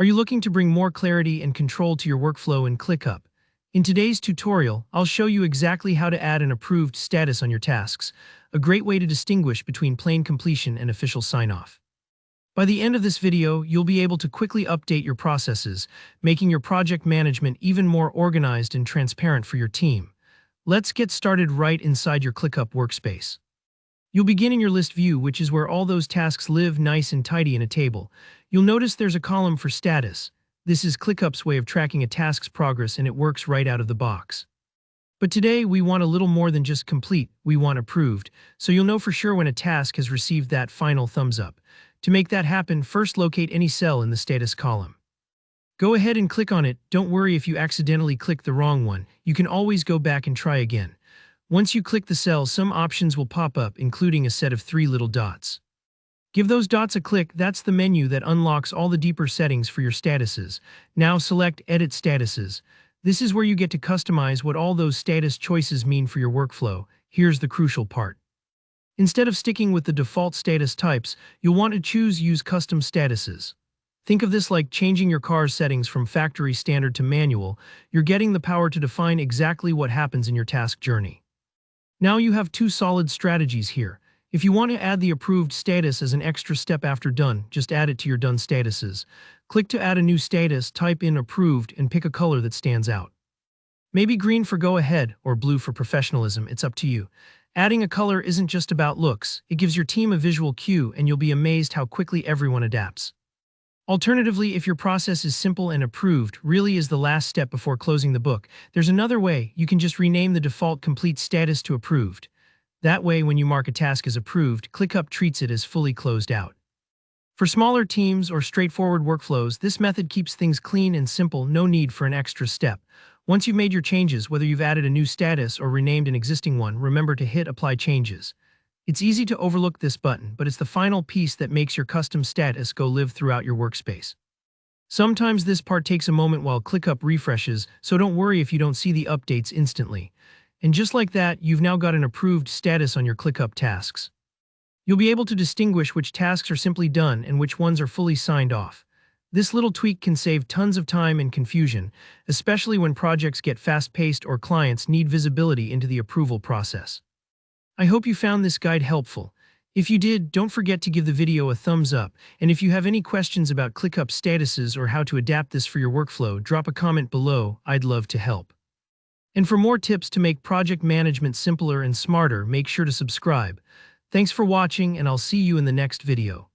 Are you looking to bring more clarity and control to your workflow in ClickUp? In today's tutorial, I'll show you exactly how to add an approved status on your tasks, a great way to distinguish between plain completion and official sign-off. By the end of this video, you'll be able to quickly update your processes, making your project management even more organized and transparent for your team. Let's get started right inside your ClickUp workspace. You'll begin in your list view, which is where all those tasks live nice and tidy in a table. You'll notice there's a column for status. This is ClickUp's way of tracking a task's progress, and it works right out of the box. But today, we want a little more than just complete, we want approved, so you'll know for sure when a task has received that final thumbs up. To make that happen, first locate any cell in the status column. Go ahead and click on it. Don't worry if you accidentally click the wrong one. You can always go back and try again. Once you click the cell, some options will pop up, including a set of 3 little dots. Give those dots a click. That's the menu that unlocks all the deeper settings for your statuses. Now select Edit Statuses. This is where you get to customize what all those status choices mean for your workflow. Here's the crucial part. Instead of sticking with the default status types, you'll want to choose Use Custom Statuses. Think of this like changing your car's settings from factory standard to manual. You're getting the power to define exactly what happens in your task journey. Now you have 2 solid strategies here. If you want to add the approved status as an extra step after done, just add it to your done statuses. Click to add a new status, type in approved, and pick a color that stands out. Maybe green for go ahead or blue for professionalism, it's up to you. Adding a color isn't just about looks, it gives your team a visual cue, and you'll be amazed how quickly everyone adapts. Alternatively, if your process is simple and approved, really is the last step before closing the book, there's another way. You can just rename the default complete status to approved. That way, when you mark a task as approved, ClickUp treats it as fully closed out. For smaller teams or straightforward workflows, this method keeps things clean and simple, no need for an extra step. Once you've made your changes, whether you've added a new status or renamed an existing one, remember to hit Apply Changes. It's easy to overlook this button, but it's the final piece that makes your custom status go live throughout your workspace. Sometimes this part takes a moment while ClickUp refreshes, so don't worry if you don't see the updates instantly. And just like that, you've now got an approved status on your ClickUp tasks. You'll be able to distinguish which tasks are simply done and which ones are fully signed off. This little tweak can save tons of time and confusion, especially when projects get fast-paced or clients need visibility into the approval process. I hope you found this guide helpful. If you did, don't forget to give the video a thumbs up, and if you have any questions about ClickUp statuses or how to adapt this for your workflow, drop a comment below. I'd love to help. And for more tips to make project management simpler and smarter, make sure to subscribe. Thanks for watching, and I'll see you in the next video.